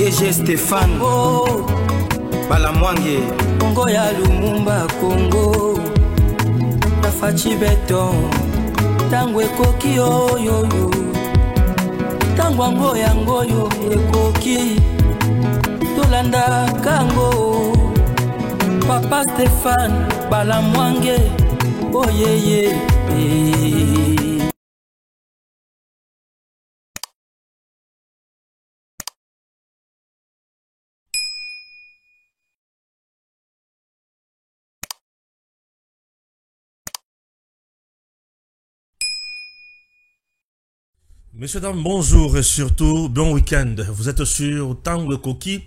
DG Stéphane oh. Balamwange Congo ya Lumumba Congo Nafachi beton Tangwe koki yo Tangwango yango yo ekoki Tolanda kango Papa Stéphane Balamwange oh yeah. Messieurs, dames, bonjour et surtout bon week-end. Vous êtes sur Tango Koki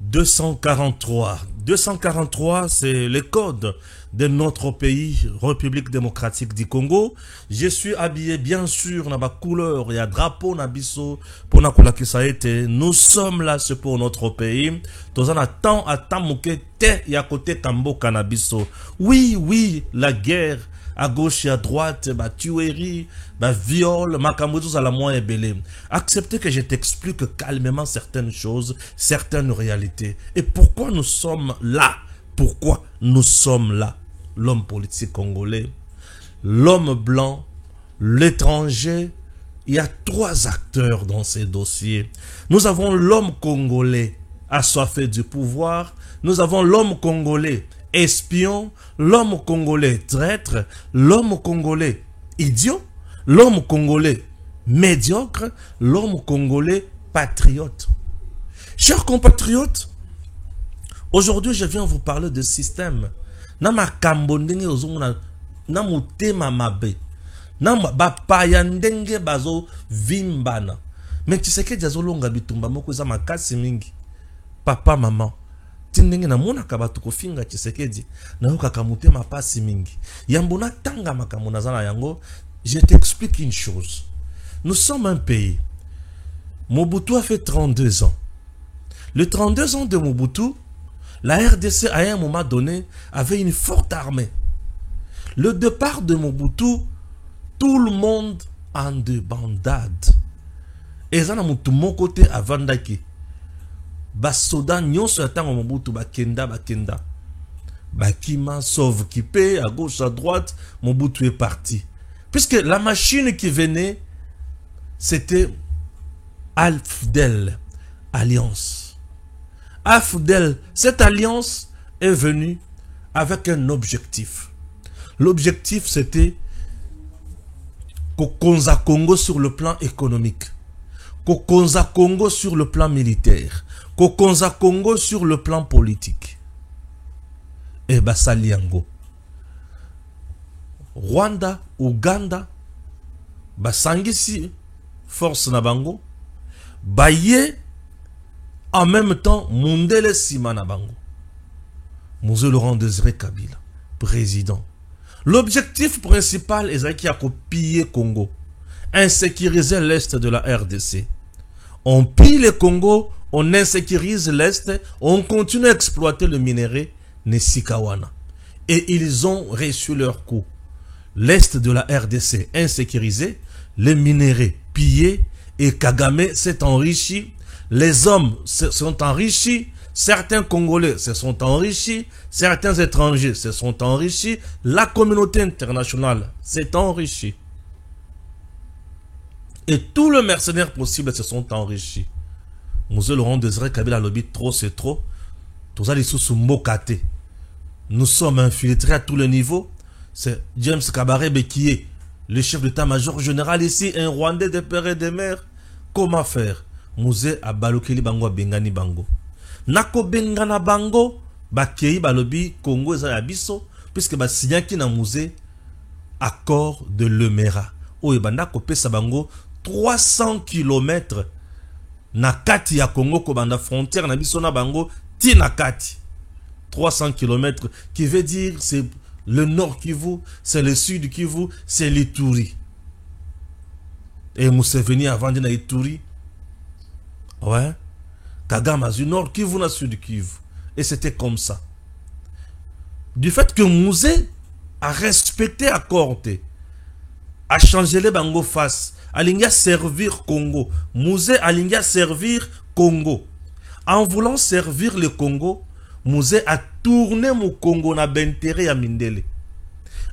243. 243, c'est le code de notre pays, République démocratique du Congo. Je suis habillé bien sûr dans ma couleur, il y a drapeau nabiso pour na kola qui ça a été. Nous sommes là, c'est pour notre pays. Tous en attend à tamuke te ya côté tambo canabiso. Oui, la guerre. À gauche et à droite, tuerie, viol, makamoutou à la moins belé. Acceptez que je t'explique calmement certaines choses, certaines réalités. Et pourquoi nous sommes là? Pourquoi nous sommes là? L'homme politique congolais, l'homme blanc, l'étranger. Il y a trois acteurs dans ces dossiers. Nous avons l'homme congolais assoiffé du pouvoir. Nous avons l'homme congolais espion, l'homme congolais traître, l'homme congolais idiot, l'homme congolais médiocre, l'homme congolais patriote. Chers compatriotes, aujourd'hui je viens vous parler de système. Nama kambondenge ozongona na mutema mabe. Nama bapayandenge bazo vimbana. Mais tu sais que jazolonga bitumba moko za makasi mingi. Papa maman tindenge na mona kabatu kofinga Tshisekedi na yoka kamute mapasi mingi yambona tanga makamona zana yango. Je t'explique une chose. Nous sommes un pays. Mobutu a fait 32 ans. Le 32 ans de Mobutu, la RDC à un moment donné avait une forte armée. Le départ de Mobutu, tout le monde en débandade. Et ça na mutu mon côté à Vandaki. Basoda nyonso yatango Mobutu bakenda bakima sauve kipé à gauche à droite. Mobutu est parti puisque la machine qui venait c'était AFDEL, alliance. AFDEL, cette alliance est venue avec un objectif. L'objectif c'était Kokonza Congo sur le plan économique, Kokonza Congo sur le plan militaire, Kokonza Congo sur le plan politique. Et Basaliango. Rwanda, Ouganda, Basangisi, force Nabango, Baye, en même temps, Mundele Sima Nabango. Mouze Laurent Désiré Kabila, président. L'objectif principal est qu'il y a piller Congo, insécuriser l'est de la RDC. On pille le Congo, on insécurise l'Est, on continue à exploiter le minerai Nesikawana. Et ils ont reçu leur coup. L'Est de la RDC insécurisé, les minéraux pillés, et Kagame s'est enrichi. Les hommes se sont enrichis, certains Congolais se sont enrichis, certains étrangers se sont enrichis, la communauté internationale s'est enrichie. Et tous les mercenaires possibles se sont enrichis. Monsieur Laurent Désiré Kabila lobby trop c'est trop. Tout ça, sous Mokate. Nous sommes infiltrés à tous les niveaux. C'est James Kabarebe qui est le chef d'état-major général ici, un Rwandais de père et de mère. Comment faire? Mouze a balokeli bango a bengani bango. Nako bengana bango, bakei balobi Congo za yabiso, puisque ba signaki na Mouze accord de Lemera. Oye bandako pesa bango 300 km na kati ya Congo ko banda frontière na biso na bango ti na kati 300 km qui veut dire c'est le nord Kivu, c'est le sud Kivu, c'est l'Ituri. Et Museveni avant de na Ituri. Ouais. Kagame du nord Kivu na sud Kivu. Et c'était comme ça. Du fait que Mouze a respecté accordé, a changé les bango face, alinga servir Congo. Mouze alinga servir Congo. En voulant servir le Congo, Mouzé a tourné mon Congo na intérêt à Mindele.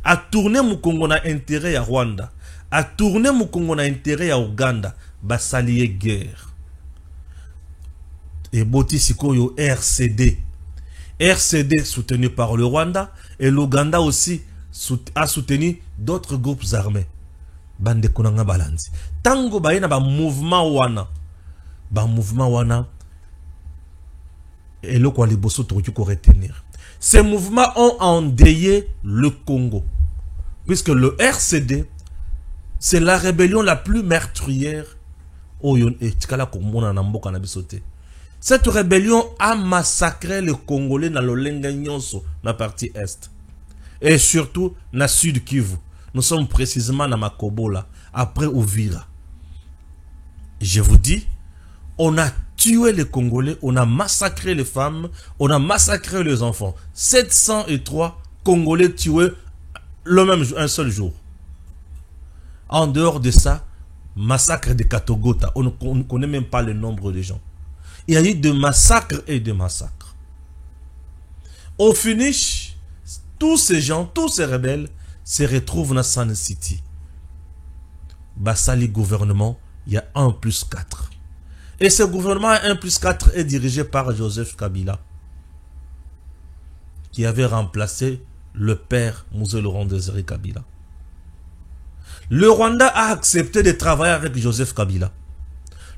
A tourné mon Congo na intérêt à Rwanda. A tourné mon Congo na intérêt à Ouganda. Basalié guerre. Et Boti Sikoyo RCD. RCD soutenu par le Rwanda. Et l'Ouganda aussi a soutenu d'autres groupes armés. Bande Konanga Balanzi. Tango Baïna ba mouvement wana. Ba mouvement wana. Et le quoi les bossos pour retenir. Ces mouvements ont endeuillé le Congo. Puisque le RCD, c'est la rébellion la plus meurtrière. Cette rébellion a massacré les Congolais dans le Lenga-Nyonso, dans la partie Est. Et surtout, dans le Sud Kivu. Nous sommes précisément dans Makobola, après Ouvira. Je vous dis, on a tué les Congolais, on a massacré les femmes, on a massacré les enfants. 703 Congolais tués un seul jour. En dehors de ça, massacre de Katogota, on ne connaît même pas le nombre de gens. Il y a eu de massacres et de massacres. Au finish, tous ces gens, tous ces rebelles se retrouvent dans San City. Bassali gouvernement, il y a 1+4. Et ce gouvernement 1+4 est dirigé par Joseph Kabila, qui avait remplacé le père Mouzé Laurent Désiré Kabila. Le Rwanda a accepté de travailler avec Joseph Kabila.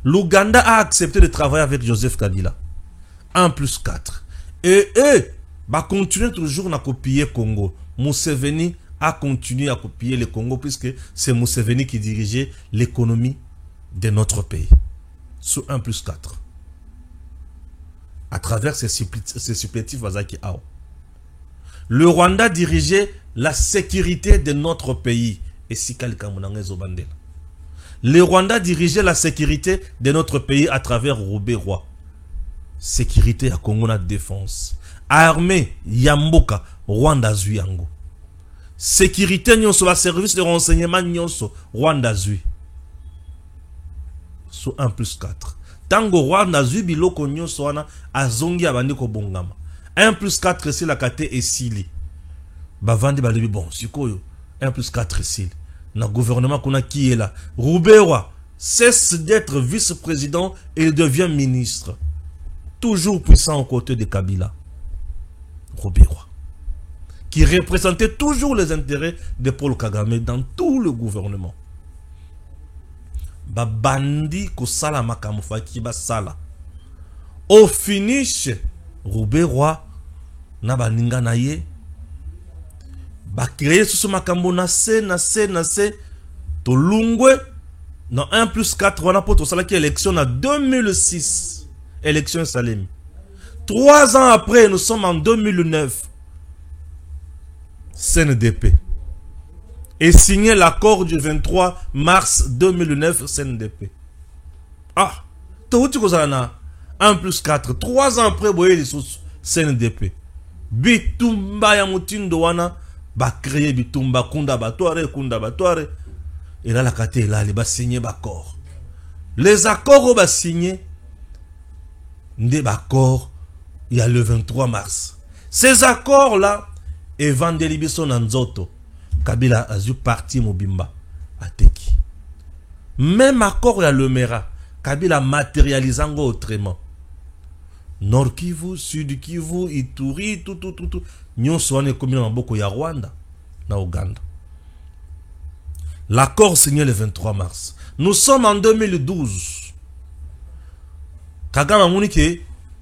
L'Ouganda a accepté de travailler avec Joseph Kabila. 1+4. Et eux, continuent toujours à copier Congo. Museveni a continué à copier le Congo puisque c'est Museveni qui dirigeait l'économie de notre pays. Sous 1+4. À travers ces supplétifs Wazaki Ao. Le Rwanda dirigeait la sécurité de notre pays. Et Sikali Kamunange Zobandela. Le Rwanda dirigeait la sécurité de notre pays à travers Robé Roi. Sécurité à Congo na défense. Armée Yamboka Rwanda Zuyango. Sécurité nyonso la service de renseignement nyonso Rwanda Zui. Sous 1+4. Tango Rwanda Zui biloko nyonso wana azongi abandi ko bongama. 1+4 c'est la kate esili. Bavandi balibi bon sikoyo 1+4 esili. Le gouvernement qu'on a qui est là. Roubewa cesse d'être vice-président et il devient ministre. Toujours puissant aux côtés de Kabila. Roubewa. Qui représentait toujours les intérêts de Paul Kagame dans tout le gouvernement. Babandi Kosala Makamufaki Basala. Au finish, Roubewa Nabaninga Naye. Créer sous ce makambo nase Tolungwe dans 1+4 on a pour ça qui élection en 2006 élection Salem. 3 ans après nous sommes en 2009 CNDP et signé l'accord du 23 mars 2009 CNDP. Ah tout tu cause na 1+4 3 ans après boye les sous CNDP bitumba ya mutindo wana ba créer bitumba kunda batoire. Et là la kate là les ba signer accord. Les accords ba signer des accords il y a le 23 mars. Ces accords là Evangeli biso na nzoto Kabila azu parti mobimba ateki. Même accord ya le Mera Kabila matérialisant autrement. Nord Kivu, Sud Kivu, Ituri, tout. Nyonso wane komi na maboko ya Rwanda na Uganda. L'accord signé le 23 mars. Nous sommes en 2012. Kagame Mounike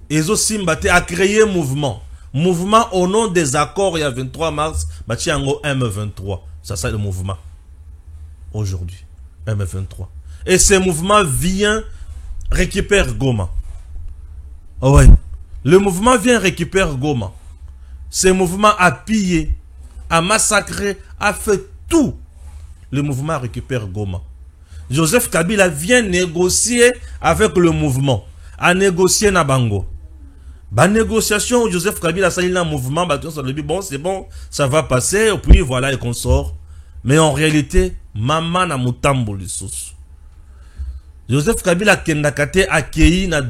Ezo Simbate a créé mouvement. Mouvement au nom des accords il y a 23 mars. Bachiango M23. Ça c'est le mouvement. Aujourd'hui. M23. Et ce mouvement vient récupérer Goma. Oh ouais. Le mouvement vient récupérer Goma. Ce mouvement a pillé, a massacré, a fait tout. Le mouvement récupère Goma. Joseph Kabila vient négocier avec le mouvement. A négocier Nabango. Ba négociation, Joseph Kabila sali dans le mouvement, bon, c'est bon, ça va passer, et puis voilà, et qu'on sort. Mais en réalité, maman na mutambo lissus. Joseph Kabila Kendakate accueilli en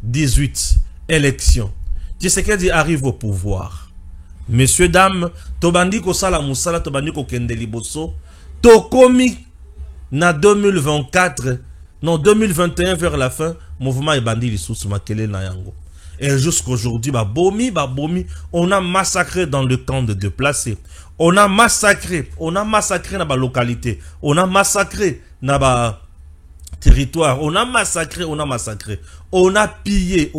2018, élection. Tshisekedi arrive au pouvoir. Messieurs, dames, tobandi ko sala musala, tobandi ko kende liboso, tokomi na 2024, non 2021 vers la fin, mouvement ebandi lisusu makele na yango. Et jusqu'aujourd'hui, bomi, on a massacré dans le camp de déplacés. On a massacré dans la localité. On a massacré dans la territoire. On a massacré. On a pillé.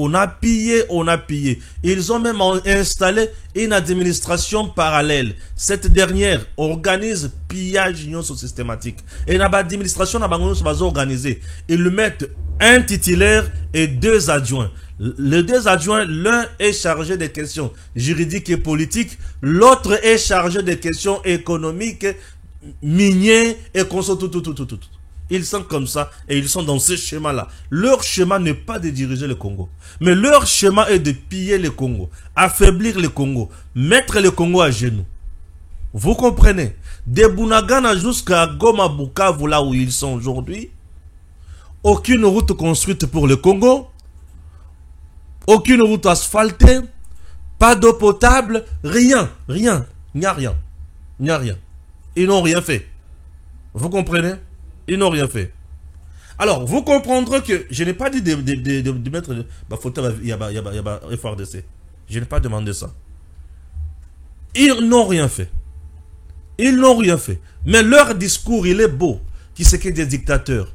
Ils ont même installé une administration parallèle. Cette dernière organise pillage systématique. Et dans l'administration, organisée. Ils mettent un titulaire et 2 adjoints. Les 2 adjoints, l'un est chargé des questions juridiques et politiques, l'autre est chargé des questions économiques, minières et tout. Ils sont comme ça et ils sont dans ce schéma-là. Leur schéma n'est pas de diriger le Congo, mais leur schéma est de piller le Congo, affaiblir le Congo, mettre le Congo à genoux. Vous comprenez? De Bunagana jusqu'à Goma, Bukavu, là où ils sont aujourd'hui, aucune route construite pour le Congo. Aucune route asphaltée, pas d'eau potable, rien. Il n'y a rien. Ils n'ont rien fait. Vous comprenez? Ils n'ont rien fait. Alors, vous comprendrez que je n'ai pas dit de mettre ma photo FRDC. Je n'ai pas demandé ça. Ils n'ont rien fait. Mais leur discours, il est beau. Tshisekedi est dictateur.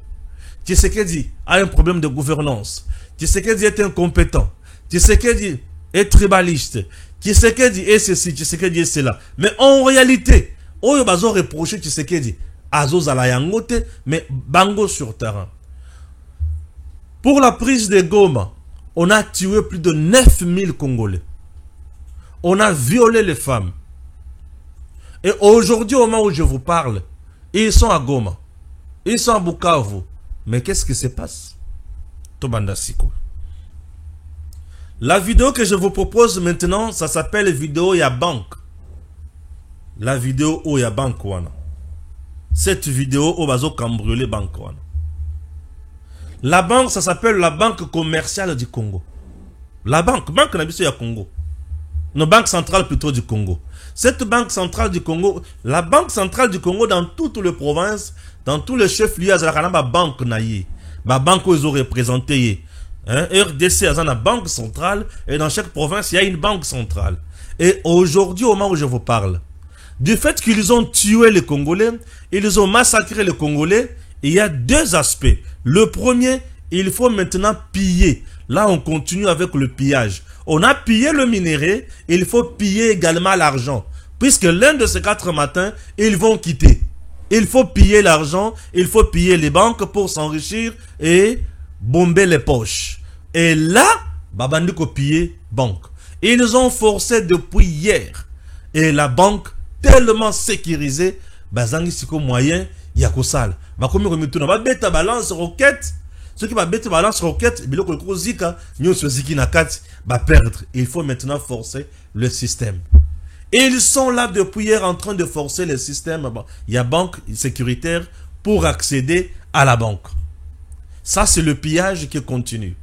Tshisekedi a un problème de gouvernance. Tshisekedi est incompétent. Tshisekedi est tribaliste. Tshisekedi est ceci, Tshisekedi est cela. Mais en réalité, oyo bazo reproché Tshisekedi azo zala yangote, mais bango sur terrain. Pour la prise de Goma, on a tué plus de 9000 Congolais. On a violé les femmes. Et aujourd'hui, au moment où je vous parle, ils sont à Goma. Ils sont à Bukavu. Mais qu'est-ce qui se passe? Tobanda Siko. La vidéo que je vous propose maintenant, ça s'appelle vidéo ya banque. La vidéo où ya banque wana. Cette vidéo où bazo cambrioler banque wana. La banque, ça s'appelle la banque commerciale du Congo. La banque nabiso ya Congo. Nos banques centrales plutôt du Congo. Cette banque centrale du Congo, la banque centrale du Congo dans toutes les provinces, dans tous les chefs-lieux, il y a une banque naïe. La banque où ils ont représenté. RDC a une banque centrale et dans chaque province, il y a une banque centrale. Et aujourd'hui, au moment où je vous parle, du fait qu'ils ont tué les Congolais, ils ont massacré les Congolais, il y a 2 aspects. Le premier, il faut maintenant piller. Là, on continue avec le pillage. On a pillé le minerai, il faut piller également l'argent. Puisque l'un de ces 4 matins, ils vont quitter. Il faut piller l'argent, il faut piller les banques pour s'enrichir et bomber les poches. Et là, babandi ko piller banque. Ils ont forcé depuis hier. Et la banque, tellement sécurisée, bazangi siko moyen, yakosal. Bakomi komituna, babeta balance roquette. Ceux qui babeta balance roquette, biloko kozika, nyo ziki na kati, ba perdre. Il faut maintenant forcer le système. Et ils sont là depuis hier en train de forcer le système. Il y a banque sécuritaire pour accéder à la banque. Ça, c'est le pillage qui continue.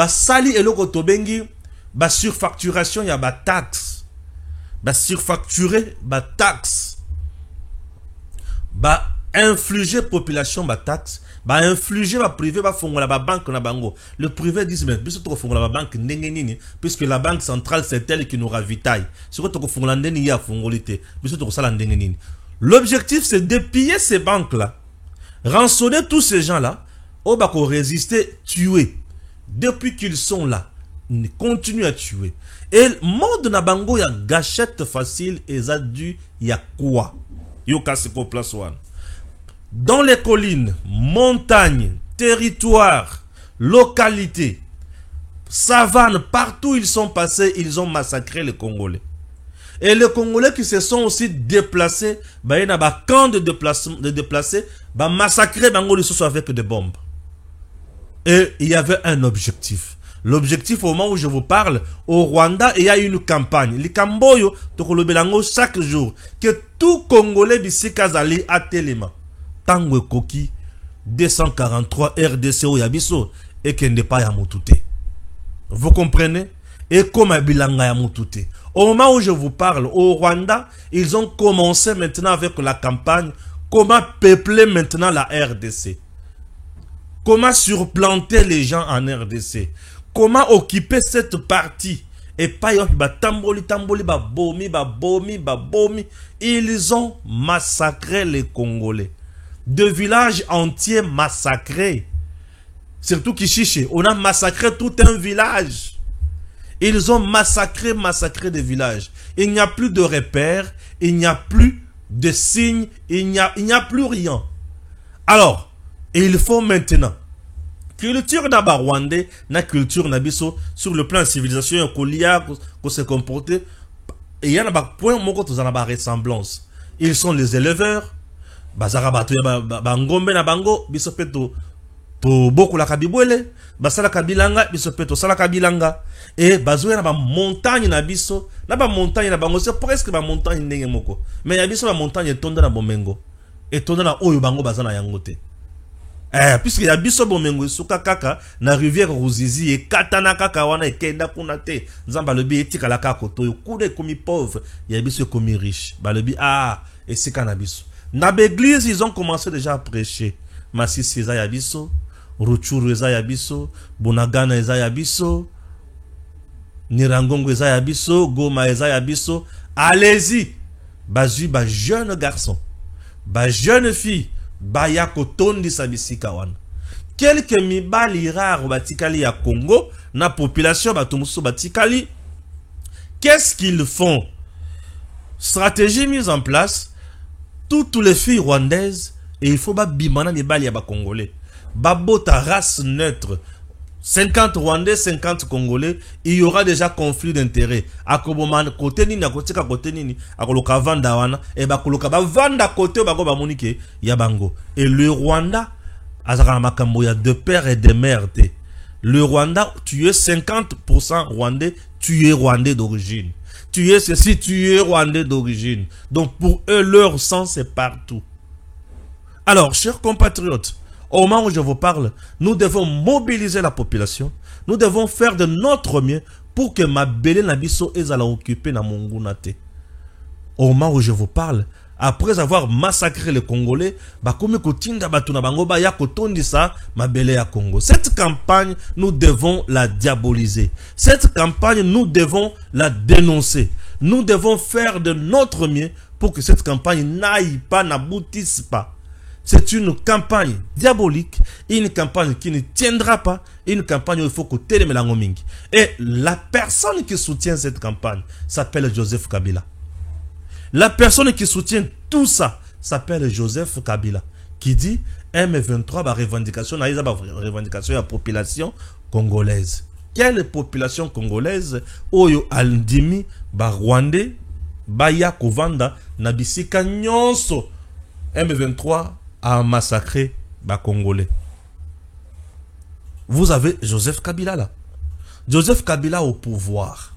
Sali et loko tobengi, surfacturation, il y a taxe. Surfacturer, taxe. Infliger population, taxe. Infliger, privé, fongola, banque, na bango. Le privé dit, mais, puisque fongola, la banque, puisque la banque centrale, c'est elle qui nous ravitaille. L'objectif, c'est de piller ces banques-là. Rançonner tous ces gens-là. Au bako résister, tuer. Depuis qu'ils sont là, ils continuent à tuer. Et le monde na bango ya gâchette facile et ça dû ya quoi? Yo kasiko place one. Dans les collines, montagnes, territoires, localités, savanes, partout ils sont passés, ils ont massacré les Congolais. Et les Congolais qui se sont aussi déplacés, il y a un camp de déplacés, massacrer bango avec des bombes. Et il y avait un objectif. L'objectif, au moment où je vous parle, au Rwanda, il y a une campagne. Les Camboyo, chaque jour, que tout Congolais d'ici Kazali a téléma. Tango Koki, 243 RDC au Yabiso, et qu'il n'est pas à Moutoute. Vous comprenez? Et comme bilanga ya mutute. Au moment où je vous parle, au Rwanda, ils ont commencé maintenant avec la campagne. Comment peupler maintenant la RDC? Comment surplanter les gens en RDC? Comment occuper cette partie? Et pas tamboli, bomi. Ils ont massacré les Congolais. 2 villages entiers massacrés. Surtout Kishiché, on a massacré tout un village. Ils ont massacré des villages. Il n'y a plus de repères, il n'y a plus de signes, il n'y a plus rien. Alors, il faut maintenant culture d'abord rwandais, na culture nabiso sur le plan de civilisation qu'on se comporter. Et il y a un point où on a ressemblance. Ils sont les éleveurs. Bazara bato ya bangombe na bango bisopeto to beaucoup la kabibwele basala kabilanga bisopeto sala kabilanga et bazoya na ba montagne na biso na ba montagne na bango c'est presque ba montagne ndenge moko mais ya biso ba montagne tonda na bomengo et tonda na oyo bango bazana yango te puisque ya biso bomengo suka kaka na rivière Ruzizi et katana kaka wana ekenda kuna te nzamba lobi etika la kaka to kude komi pauvre ya biso komi riche ba lobi et c'est cannabis. Na l'église, ils ont commencé déjà à prêcher. Masisi eza yabiso, Ruchuru eza yabiso, Bunagana eza yabiso, Nirangongo eza yabiso, Goma eza yabiso. Allez-y. Bazui ba jeune garçon, ba jeune fille, ba yakotondi sabisika wana. Quelques mibali rares batikali ya Congo, na population batumuso batikali. Qu'est-ce qu'ils font? Stratégie mise en place. Toutes les filles rwandaises, et il faut pas bimana ni bali ya ba Congolais. Babota race neutre. 50 Rwandais, 50 Congolais, il y aura déjà conflit d'intérêts. Akoboman côté nini, akotika côté nini, akoloka vanda wana, et bakoloka ba vanda côté bako ba monike ya bango. Et le Rwanda, azaka makambo ya de père et de mère te. Le Rwanda, tu es 50% Rwandais, tu es Rwandais d'origine. Tu es ceci, tu es Rwandais d'origine. Donc pour eux, leur sang c'est partout. Alors, chers compatriotes, au moment où je vous parle, nous devons mobiliser la population. Nous devons faire de notre mieux pour que Mabele Nabiso ezala occupé na Mongunate. Au moment où je vous parle, après avoir massacré les Congolais, cette campagne, nous devons la diaboliser. Cette campagne, nous devons la dénoncer. Nous devons faire de notre mieux pour que cette campagne n'aille pas, n'aboutisse pas. C'est une campagne diabolique, une campagne qui ne tiendra pas, une campagne où il faut que Télé Melangomingi. Et la personne qui soutient cette campagne s'appelle Joseph Kabila. La personne qui soutient tout ça s'appelle Joseph Kabila, qui dit M23 ba revendication na revendication de la population congolaise. Quelle population congolaise oyo aldimi ba Rwandais ba ya kovanda na bisika nyonso M23 a massacré ba Congolais. Vous avez Joseph Kabila là. Joseph Kabila au pouvoir.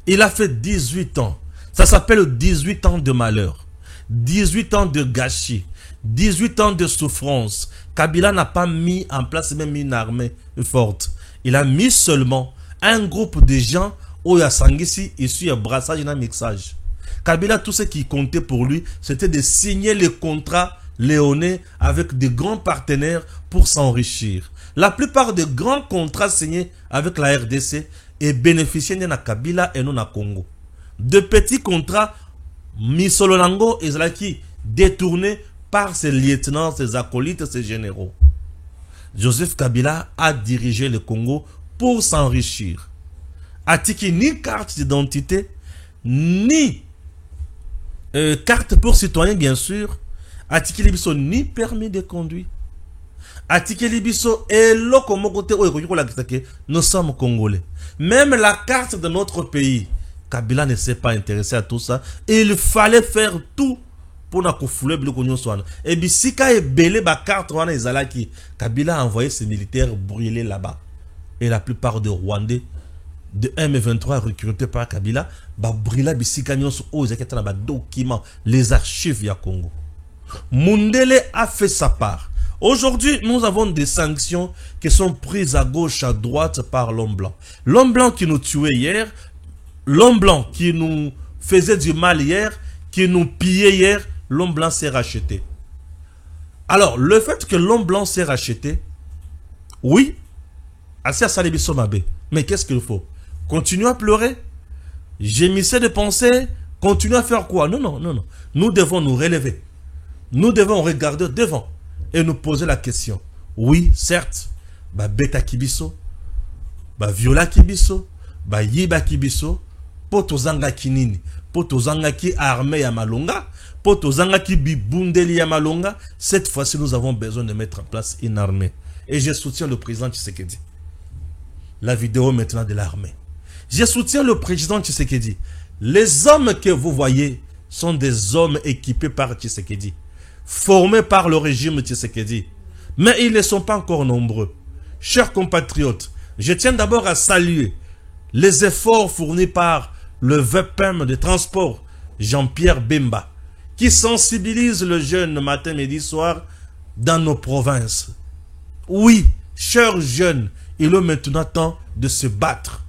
Il a fait 18 ans. Ça s'appelle 18 ans de malheur, 18 ans de gâchis, 18 ans de souffrance. Kabila n'a pas mis en place même une armée forte. Il a mis seulement un groupe de gens où il y a Sangisi, issu à brassage et un mixage. Kabila, tout ce qui comptait pour lui, c'était de signer les contrats léonais avec de grands partenaires pour s'enrichir. La plupart des grands contrats signés avec la RDC et bénéficiaient de Kabila et non à Congo. De petits contrats Misolonango et Zalaki détournés par ses lieutenants, ses acolytes, ses généraux. Joseph Kabila a dirigé le Congo pour s'enrichir. A-t-il ni carte d'identité, ni carte pour citoyen bien sûr, a-t-il ni permis de conduire. A-t-il et nous sommes Congolais. Même la carte de notre pays, Kabila ne s'est pas intéressé à tout ça. Il fallait faire tout pour ne pas fouler le cognon soin. Et bien, si Kabila a envoyé ses militaires brûler là-bas. Et la plupart des Rwandais de M23 recrutés par Kabila, brûler les documents, les archives du Congo. Mundele a fait sa part. Aujourd'hui, nous avons des sanctions qui sont prises à gauche, à droite par l'homme blanc. L'homme blanc qui nous tuait hier, l'homme blanc qui nous faisait du mal hier, qui nous pillait hier, l'homme blanc s'est racheté. Alors, le fait que l'homme blanc s'est racheté, oui, assez à Salibiso Mabé. Mais qu'est-ce qu'il faut? Continuer à pleurer? Gémissez de penser? Continuer à faire quoi? Non, non, non, non. Nous devons nous relever. Nous devons regarder devant et nous poser la question. Oui, certes, bah beta kibiso, bah viola kibiso, bah yiba kibiso, poto zanga kinini, poto zanga ki armée ya malonga, poto zanga ki bibundeli ya malonga. Cette fois-ci, nous avons besoin de mettre en place une armée. Et je soutiens le président Tshisekedi. La vidéo maintenant de l'armée. Je soutiens le président Tshisekedi. Les hommes que vous voyez sont des hommes équipés par Tshisekedi, formés par le régime Tshisekedi. Mais ils ne sont pas encore nombreux. Chers compatriotes, je tiens d'abord à saluer les efforts fournis par le VPM de transport, Jean-Pierre Bemba, qui sensibilise le jeune matin, midi, soir dans nos provinces. Oui, chers jeunes, il est maintenant temps de se battre.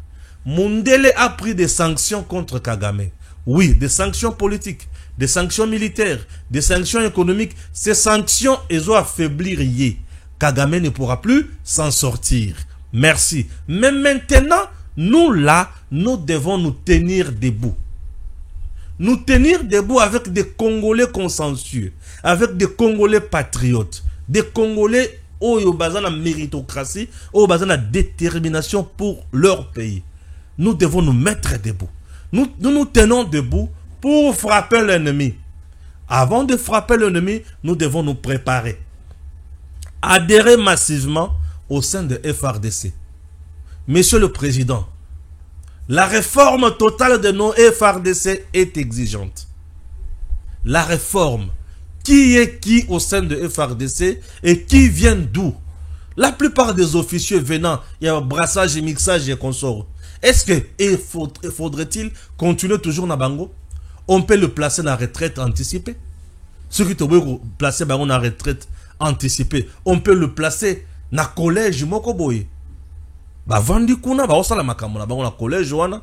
Mundele a pris des sanctions contre Kagame. Oui, des sanctions politiques, des sanctions militaires, des sanctions économiques. Ces sanctions, elles ont affaibli Yé. Kagame ne pourra plus s'en sortir. Merci. Mais maintenant, nous là, nous devons nous tenir debout. Nous tenir debout avec des Congolais consensueux, avec des Congolais patriotes, des Congolais au basé la méritocratie, au basé la détermination pour leur pays. Nous devons nous mettre debout. Nous tenons debout pour frapper l'ennemi. Avant de frapper l'ennemi, nous devons nous préparer. Adhérer massivement au sein de FRDC. Monsieur le Président, la réforme totale de nos FRDC est exigeante. La réforme. Qui est qui au sein de FRDC et qui vient d'où? La plupart des officiers venant, il y a brassage et mixage et consorts. Est-ce que faudrait-il continuer toujours na bango? On peut le placer dans la retraite anticipée. Ceux qui veulent placer dans la retraite anticipée, on peut le placer dans le collège mokoboye. Bah vandi kuna ba osala makambo na bango na collège wana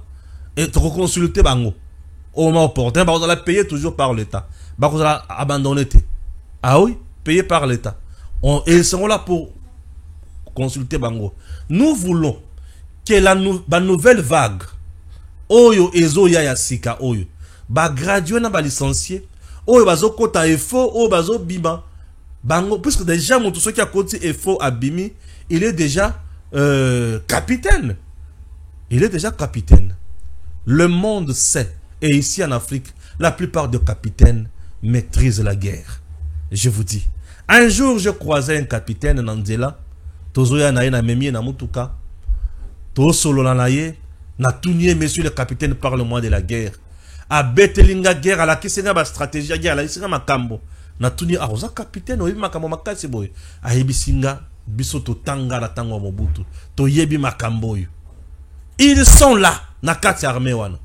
et te reconsulter bango. Au moment opportun, bah on va payer toujours par l'État. Bah on va abandonner. Ah oui, payé par l'État. Et ils seront là pour consulter bango. Nous voulons que la nouvelle vague, oyo ezo ya yasika oyo, ba gradué na ba licencié, oyo bazo kota efo, oyo bazo bima, bango, puisque déjà mon tout ce qui a côté efo à bimi, il est déjà capitaine. Il est déjà capitaine. Le monde sait, et ici en Afrique, la plupart des capitaines maîtrisent la guerre. Je vous dis, un jour je croisais un capitaine Nandela, tozoya na ye na memie na mutuka. To solo na ye na tunye monsieur le capitaine, parle-moi de la guerre. A betelinga guerre à la kisenga ba stratégie ya guerre la kisenga makambo. Na tunye a oza capitaine oyebi makambo makasi boy. A yebi singa biso to tanga la tango Mobutu. To yebi makambo yo. Ils sont là na kati armée wana.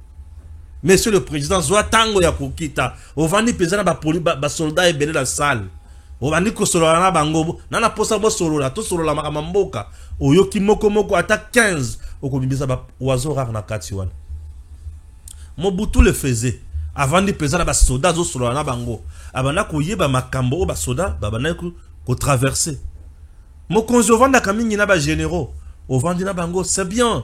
Monsieur le président zwa tango ya kokita. Ovandi pezana ba soldat ebele la salle. Ovandi ko solo na bango na na posa bo solo la to solo la makamboka. Oyoki moko moko ata 15 okobimisa ba oiseau rare na kati wana. Mobutu le faisait avant de peser ba soda zo solo na bango. Abana ko yeba makambo ba soda babana ko traverser. Mokonzi ovanda kamingi na ba généraux, ovandi na bango, c'est bien.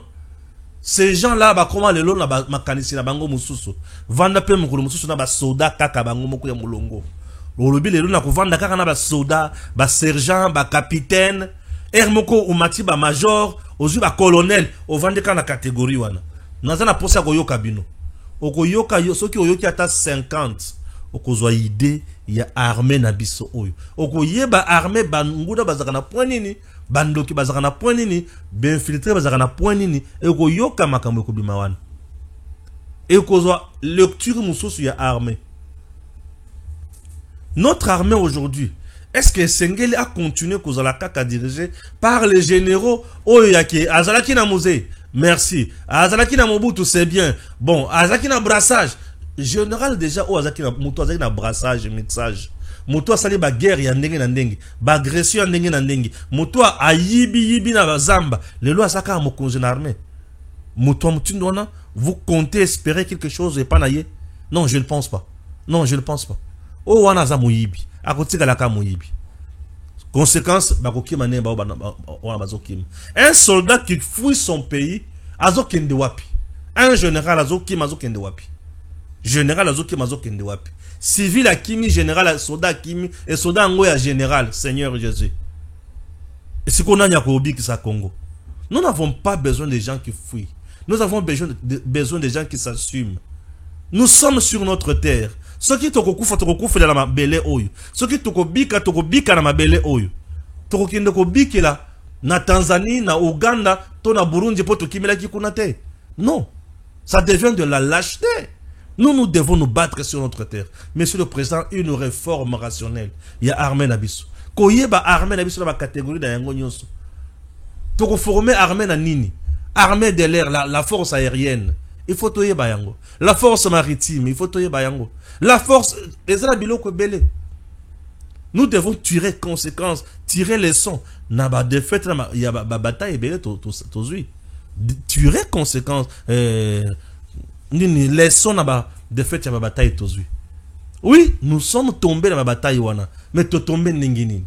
Ces gens-là ba comment le long na ba makanisi na bango mususu. Vanda pe mukulu mususu na ba soda kaka bango moko ya mulongo. Lolobi le long na ko vanda kaka na ba soda, ba sergent, ba capitaine. Ermoko umati ba major, ozu ba colonel, ovande ka na catégorie wana. Nazana posa ko yoka bino. Okoyoka soki oyoki ata 50, okozwa idée ya armée na biso oyo. Okoyeba armée banguda bazaka na point nini, bandoki bazaka na point nini, benfiltré bazaka na point nini, e okoyoka makambo ekobima wana. E okozwa lecture mususu ya armée. Notre armée aujourd'hui, est-ce que Sengeli a continué à diriger par les généraux Oyake, Azalaki na musée? Merci. Azalaki na Mobutu, c'est bien. Bon, Azalaki na brassage. Général déjà, Azalaki na Mobutu, Azalaki na brassage, mixage. moto asali ba guerre ya ndenge na ndenge, ba agression ya ndenge na ndenge, moto ayibi na bazamba, lelo asaka mokonzi na armée. Moto mutindo wana, vous comptez espérer quelque chose et pas naye? Non, je ne pense pas. Non, je ne pense pas. Oh wana za moyibi, akotika la ka moyibi. Conséquence, bakoki mané ba wana bazokim. Un soldat qui fuit son pays, azokende wapi. Un général azokima azokende wapi. Général azokima azokende wapi. Civil akimi, général soldat akimi, et soldat ngoya général, Seigneur Jésus. Et c'est qu'on a qui sa Congo. Nous n'avons pas besoin des gens qui fuient. Nous avons besoin des gens qui s'assument. Nous sommes sur notre terre. Ceux qui tokokufa dans la mabele oyo. Ceux qui tokobika na mabele oyo. Tokokinde kobiki la na Tanzanie, na Ouganda, to na Burundi po tokimela kikunate. Non. Ça devient de la lâcheté. Nous devons nous battre sur notre terre. Monsieur le Président, une réforme rationnelle. Il y a armée nabiso. Koyeba armée nabiso dans la catégorie da yango nyonso. Toko former armée na nini? Armée de l'air, la force aérienne. Il faut toyer bayango. La force maritime, il faut toyer bayango. La force, nous devons tirer conséquences, tirer les leçons. Na ba défaite, il y a ba bataille belé tozui. Tirer conséquences, nini leçons na ba défaite, il y a ba bataille tozui. Oui, nous sommes tombés dans la bataille wana, mais to tombé ningini.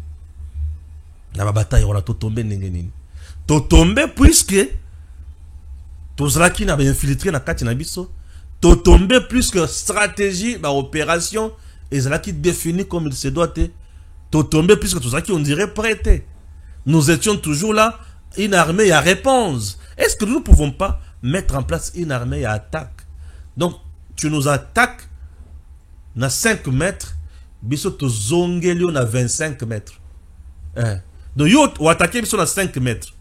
Na ba bataille wana to tombé ningini. To tombé puisque Tozlaki n'a pas infiltré na kati na biso. To tomber plus que stratégie, bah opération, et Zlaki défini comme il se doit être. To tomber plus que Tozlaki on dirait prêté. Nous étions toujours là, une armée à réponse. Est-ce que nous ne pouvons pas mettre en place une armée à attaque? Donc, tu nous attaques na 5 mètres, biso to zongelio na 25 mètres. Donc, yo, ou attaquer biso na 5 mètres.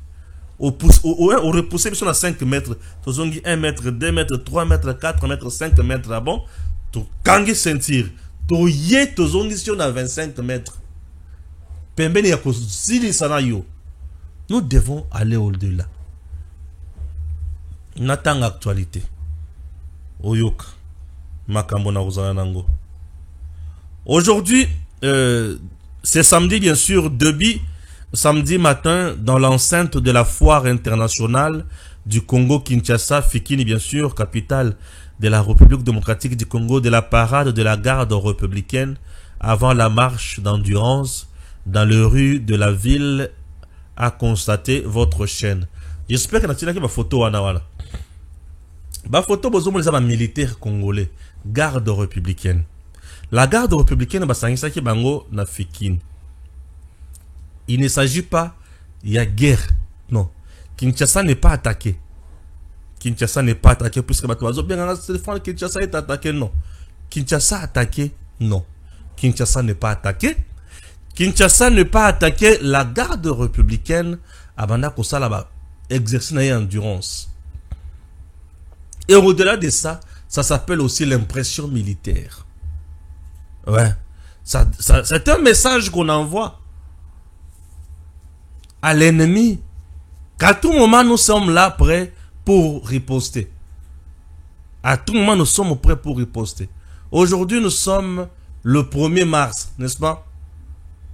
Au repousser sur 5 mètres, tu as 1 mètre, 2 mètres, 3 mètres, 4 mètres, 5 mètres là bon, tu as sentir, tu as sur 25 mètres. Nous devons aller au-delà. Natang actualité. Oyok, makambo na nango. Aujourd'hui, c'est samedi bien sûr, samedi matin, dans l'enceinte de la foire internationale du Congo-Kinshasa, Fikini bien sûr, capitale de la République démocratique du Congo, de la parade de la garde républicaine, avant la marche d'endurance dans les rues de la ville, a constaté votre chaîne. J'espère que vous avez ma photo. Ma photo, vous avez un militaire congolais, garde républicaine. La garde républicaine, c'est na Fikini. Il ne s'agit pas, il y a guerre. Non. Kinshasa n'est pas attaqué. Kinshasa n'est pas attaqué puisque Kinshasa est attaqué. Non. Kinshasa attaqué. Non. Kinshasa n'est pas attaqué. Kinshasa n'est pas attaqué. La garde républicaine a exercé une endurance. Et au-delà de ça, ça s'appelle aussi l'impression militaire. Ouais. C'est un message qu'on envoie à l'ennemi, qu'à tout moment nous sommes là prêts pour riposter. À tout moment nous sommes prêts pour riposter. Aujourd'hui nous sommes le 1er mars, n'est-ce pas?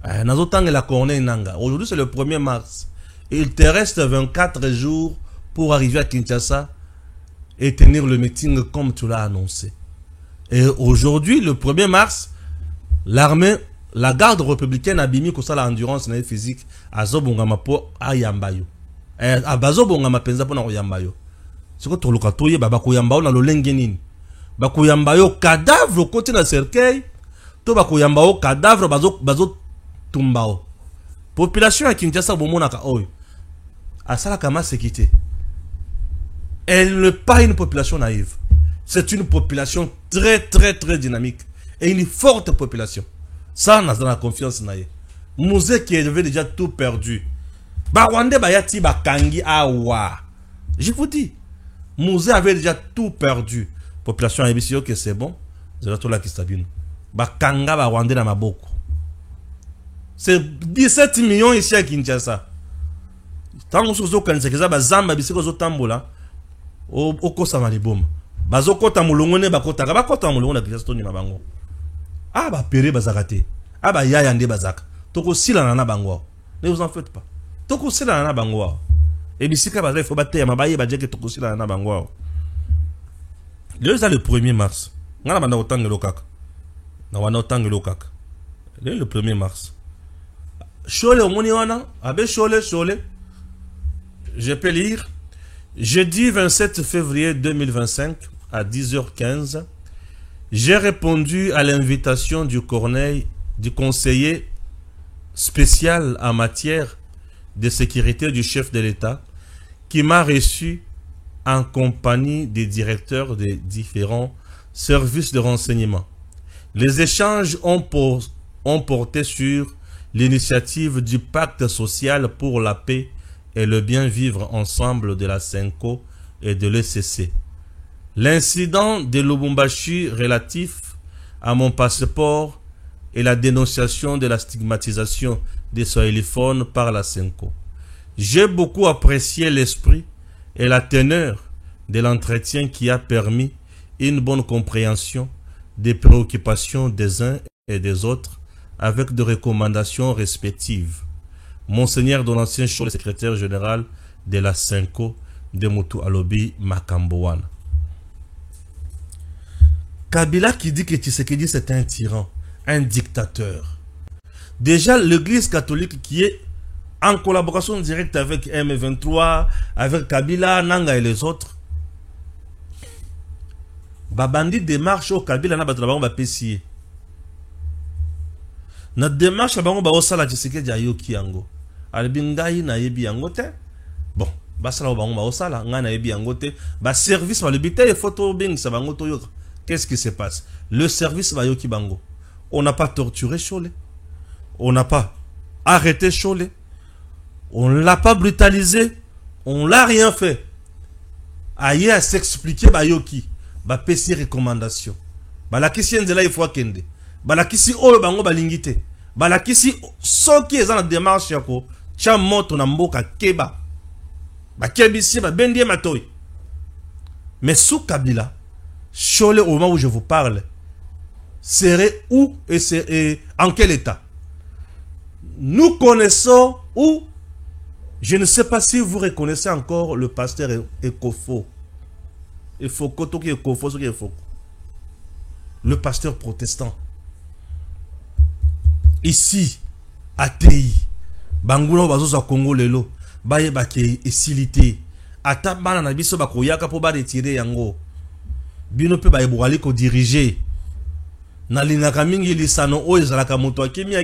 Aujourd'hui c'est le 1er mars. Il te reste 24 jours pour arriver à Kinshasa et tenir le meeting comme tu l'as annoncé. Et aujourd'hui, le 1er mars, l'armée, la garde républicaine a bimi kosa la endurance na physique azobongama po ayambayo. Abazobongama penza po na yambayo. Siko toluka toye baba koyambao na lolenge nini. Bakoyambao cadavre côté na cercueil, to bakoyambao cadavre bazo tumbao. Population ya Kinshasa bomona ka oyo. Asala kama sécurité. Elle n'est pas une population naïve. C'est une population très dynamique et une forte population. Ça, on a la confiance. Musée qui avait déjà tout perdu. Barwande bayati bakangi awa. Je vous dis, Musée avait déjà tout perdu. Population a dit que c'est bon. C'est tout là qui s'abîme. Bakanga Barwande na maboko. C'est 17 millions ici à Kinshasa. Tant que vous avez dit que Zamba bisiko zo tambola. Oko samalibom. Bazoko tamulongone bakota mulongona Kinshasa toni mabango. Ah bah péré bazarate. Ah bah ya yande bazaka. Toko sila nana bango. Ne vous en faites pas. Toko sila nana bango. Et bisika bazaka il faut battre ya mabaye ba que toko sila nana bango. Le 1er mars. Ngana banda otangelo kaka. Na wana otangelo kaka. Le 1er mars. Chole omoni wana, abe chole. Je peux lire. Jeudi 27 février 2025 à 10h15, j'ai répondu à l'invitation du conseiller spécial en matière de sécurité du chef de l'État qui m'a reçu en compagnie des directeurs des différents services de renseignement. Les échanges ont porté sur l'initiative du pacte social pour la paix et le bien vivre ensemble de la CENCO et de l'ECC. L'incident de Lubumbashi relatif à mon passeport et la dénonciation de la stigmatisation des swahiliphones par la CENCO. J'ai beaucoup apprécié l'esprit et la teneur de l'entretien qui a permis une bonne compréhension des préoccupations des uns et des autres avec des recommandations respectives. Monseigneur Donatien Chole, secrétaire général de la CENCO de Mutu Alobi Makamboana. Kabila qui dit que Tshisekedi c'est un tyran, un dictateur. Déjà l'église catholique qui est en collaboration directe avec M23, avec Kabila, Nanga et les autres, Babandi démarche au Kabila na bato ba pesier. Na démarche ba ba osala Tshisekedi ayoki yango. Albingai na yebi yango te. Bon, basala ba osala nga na yebi yango te. Ba service ba le bité photo bing sa bango to yoka. Qu'est-ce qui se passe? Le service va yoki bango. On n'a pas torturé Chole. On n'a pas arrêté Chole. On ne l'a pas brutalisé. On l'a rien fait. Aïe à s'expliquer ba yoki. Ba pesi recommandation. Ba la kisi nzela il faut kende. Ba la kisi oyo bango ba lingite. Ba la kisi soki eza na démarche yako. Cha moto na mboka keba. Ba kebisi ba bendie matoy. Mais sous Kabila, Chole, au moment où je vous parle, serait où et en quel état? Nous connaissons où, je ne sais pas si vous reconnaissez encore le pasteur Ekofo. Efoko, Toki Ekofo, Toki Efoko. Le pasteur protestant. Ici, à Tei, Bangoula Bazosa Congo Lelo, Baye Bake et Silité, Ata Bana Biso Bakoyaka pour retirer Yango. Bino pe ba ebuali ko diriger na linaka mingi lisano o ezalaka moto akimi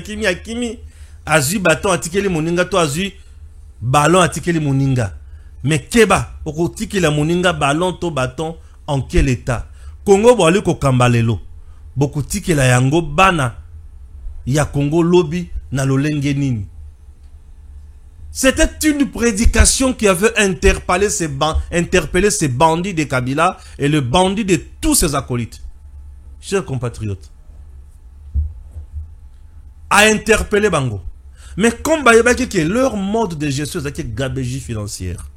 azui baton atikeli moninga to azui ballon atikeli moninga mais keba oko tikela moninga ballon to baton en quel état? Congo boali ko kambalelo boko tikela yango bana ya Congo lobby na lolenge nini. C'était une prédication qui avait interpellé ces bandits de Kabila et le bandit de tous ses acolytes. Chers compatriotes, a interpellé Bango. Mais comme leur mode de gestion est gabégie financière,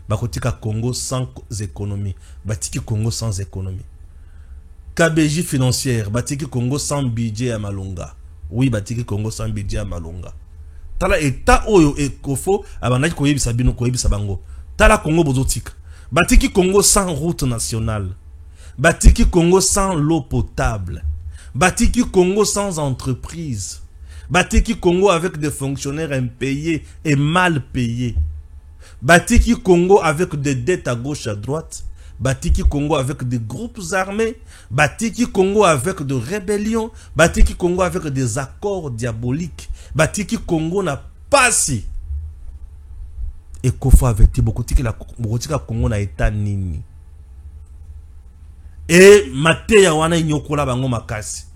Bakotika Congo sans économie, Batiki Congo sans économie. Gabégie financière, Batiki Congo sans budget à Malunga. Oui, Batiki Congo sans budget à Malunga. Tala eta oyo ekofo abanaki koyebisa bino koyebisa bango. Tala Congo bozotika. Batiki Congo sans route nationale. Batiki Congo sans l'eau potable. Batiki Congo sans entreprise. Batiki Congo avec des fonctionnaires impayés et mal payés. Batiki Congo avec des dettes à gauche à droite. Batiki Congo avec des groupes armés. Batiki Congo avec des rébellions. Batiki Congo avec des accords diaboliques. Batiki Congo n'a pas si. Et Kofo avec beaucoup de Congo na état nini. Et Mateya wana inyokola bango makasi.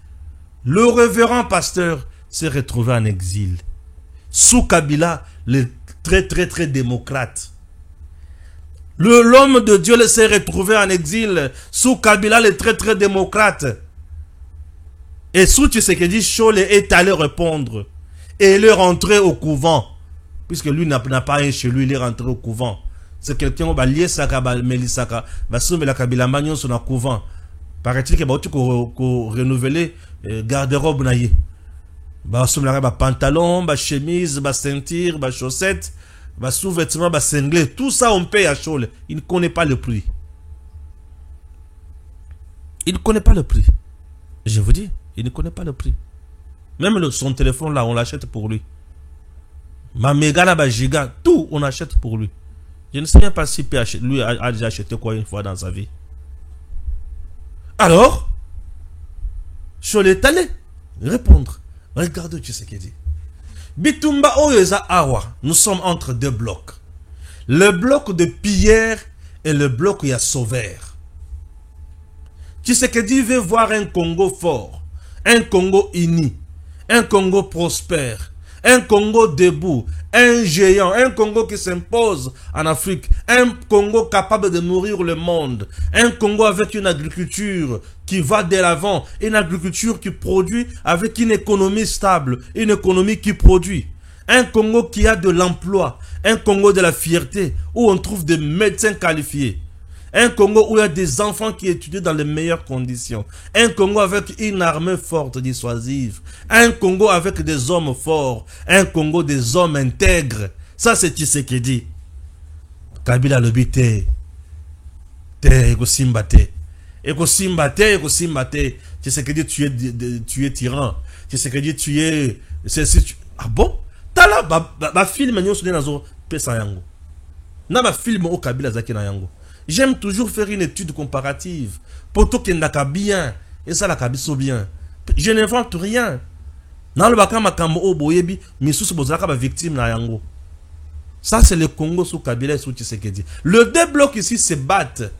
Le révérend pasteur s'est retrouvé en exil. Sous Kabila, le très démocrate. L'homme de Dieu s'est retrouvé en exil. Sous Kabila, le très démocrate. Et sous Tshisekedi, Chole est allé répondre. Et il est rentré au couvent. Puisque lui n'a pas rien chez lui, il est rentré au couvent. C'est quelqu'un qui a lié Saka, Melisaka, Bassoum et la Kabila Magnon sont au couvent. Paraît-il qu'il va renouveler garde-robe naïe. Bah, pantalon, bah, chemise, bah, ceinture, bah, chaussettes, bah, sous-vêtements, bah, cinglés. Tout ça, on paye à Chole. Il ne connaît pas le prix. Il ne connaît pas le prix. Je vous dis, il ne connaît pas le prix. Même son téléphone là, on l'achète pour lui. Ma méga, bah, giga, tout, on achète pour lui. Je ne sais même pas si lui a déjà acheté quoi une fois dans sa vie. Alors, Chole est allé répondre. Regarde tu sais ce qu'il dit. Bitumba Oyeza Awa, nous sommes entre deux blocs. Le bloc de Pierre et le bloc ya Sauveur. Tshisekedi veut voir un Congo fort, un Congo uni, un Congo prospère, un Congo debout, un géant, un Congo qui s'impose en Afrique, un Congo capable de nourrir le monde, un Congo avec une agriculture qui va de l'avant, une agriculture qui produit avec une économie stable, une économie qui produit, un Congo qui a de l'emploi, un Congo de la fierté, où on trouve des médecins qualifiés. Un Congo où il y a des enfants qui étudient dans les meilleures conditions. Un Congo avec une armée forte, dissuasive. Un Congo avec des hommes forts. Un Congo des hommes intègres. Ça, c'est Tshisekedi. Kabila lobite. Eko simbate. Eko simbate, eko simbate. Tshisekedi, tu es tyran. Tshisekedi, tu es... Ah bon? Tala, ba film, nyo soude nazo, pesa yango. Na ba film au Kabila zaki na yango. J'aime toujours faire une étude comparative. Poto kendaka bien. Et ça la kabiso bien. Je n'invente rien. Dans le baka makambo o boyebi, misusu bozaka ba victime na yango. Ça c'est le Congo sous Kabila et sous Tshisekedi. Le deux blocs ici se battent.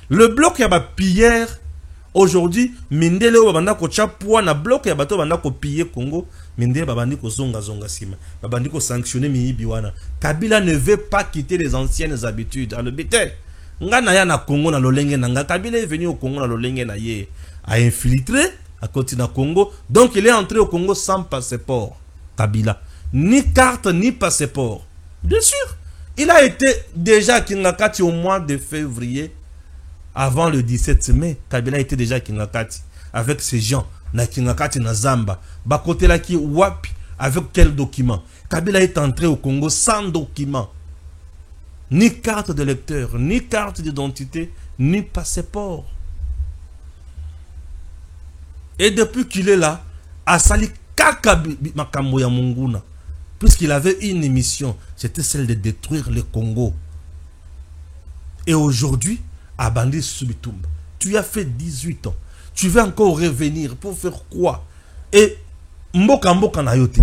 Le bloc ya ba Pierre. Aujourd'hui, mindele o babanda ko chapwa na bloc ya bato banda ko piller Congo. Mindele babandi ko zonga sima. Babandi ko sanctionner miyibi wana. Kabila ne veut pas quitter les anciennes habitudes. Alors bité. Nga na ya na Congo na lolenge na nga. Kabila est venu au Congo na lolenge na ye. A infiltré à côté na Congo. Donc il est entré au Congo sans passeport. Kabila. Ni carte ni passeport. Bien sûr. Il a été déjà à Kingakati au mois de février. Avant le 17 mai. Kabila était déjà à Kingakati. Avec ces gens. Na Kingakati na Zamba. Bakote la ki wapi. Avec quel document? Kabila est entré au Congo sans document. Ni carte de lecteur, ni carte d'identité, ni passeport. Et depuis qu'il est là, Asali Kakabi Makambo ya Munguna, puisqu'il avait une mission, c'était celle de détruire le Congo. Et aujourd'hui, Abandi Subitumba, tu as fait 18 ans. Tu veux encore revenir pour faire quoi? Et Mboka Mboka Nayote.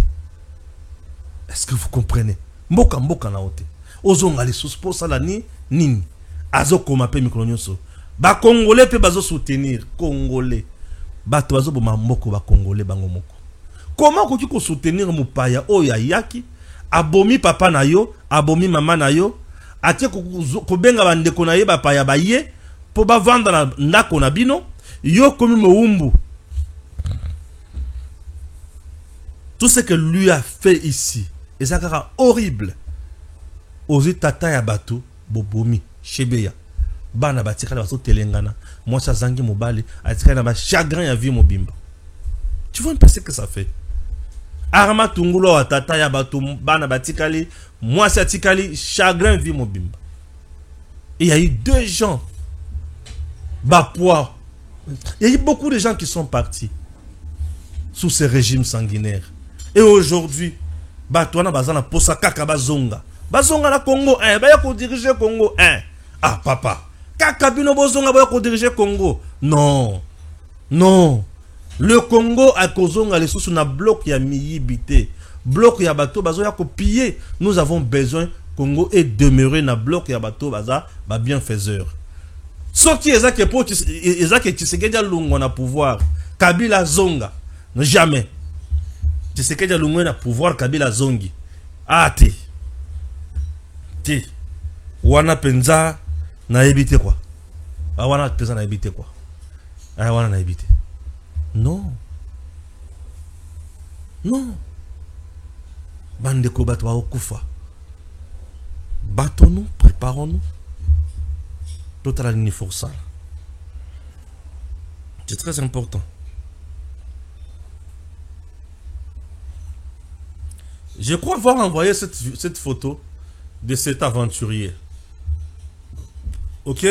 Est-ce que vous comprenez? Mboka Mboka Nayote. Ozonga les sous pour ça la nini azo koma pe mikonyoso ba congolais pe bazo soutenir congolais bato bazo boma moko ba congolais bango moko. Comment ko tu ko soutenir mupaya oya yaki abomi papa na yo abomi mama na yo atie ko benga bandeko na ye ba paya ba ye po ba vendre na ndako na bino yo komi moumbu. Tout ce que lui a fait ici et ça sera horrible. Ozi tata ya bato bobomi shebeya bana batika na bato telengana moi ça zangi mobali atika na ba chagrin ya vie mobimba. Tu vois un peu ce que ça fait. Arma tungulo wa tata ya bato bana batikali moi ça tikali chagrin vie mobimba. Et il y a eu deux gens bapois. Il y a eu beaucoup de gens qui sont partis sous ce régime sanguinaire. Et aujourd'hui bato na bazana posa kaka bazonga. Bazonga na Congo 1, baya ko diriger Congo 1. Ah papa, kaka bino bozonga baya ko diriger Congo. Non. Non. Le Congo a kozonga les sous na bloc ya miyibité. Bloc ya bato bazo ya ko piller. Nous avons besoin Congo est demeuré na bloc ya bato baza ba bienfaiseur. Sorti ezake po ezake Tshisekedi lungo na pouvoir. Kabila zonga. Jamais. Tshisekedi lungo na pouvoir Kabila zongi. Ati. Wana penza na ebite quoi. Ah wana penza na ebite quoi. Ah wana na ebite. Non. Non. Bande ko bato wa okufa. Battons-nous, préparons-nous. Total universal. C'est très important. Je crois avoir envoyé cette photo de cet aventurier. Ok?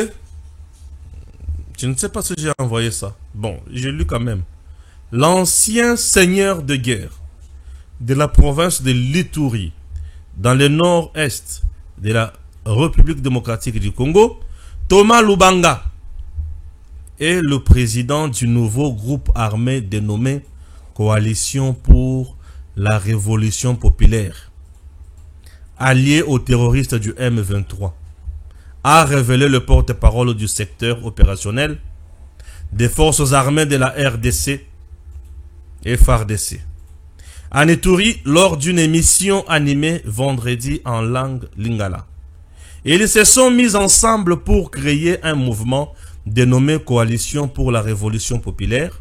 Je ne sais pas si j'ai envoyé ça. Bon, j'ai lu quand même. L'ancien seigneur de guerre de la province de l'Ituri, dans le nord-est de la République démocratique du Congo, Thomas Lubanga est le président du nouveau groupe armé dénommé Coalition pour la Révolution populaire, allié aux terroristes du M23, a révélé le porte-parole du secteur opérationnel des forces armées de la RDC et FARDC. En Ituri, lors d'une émission animée vendredi en langue lingala, ils se sont mis ensemble pour créer un mouvement dénommé Coalition pour la Révolution populaire.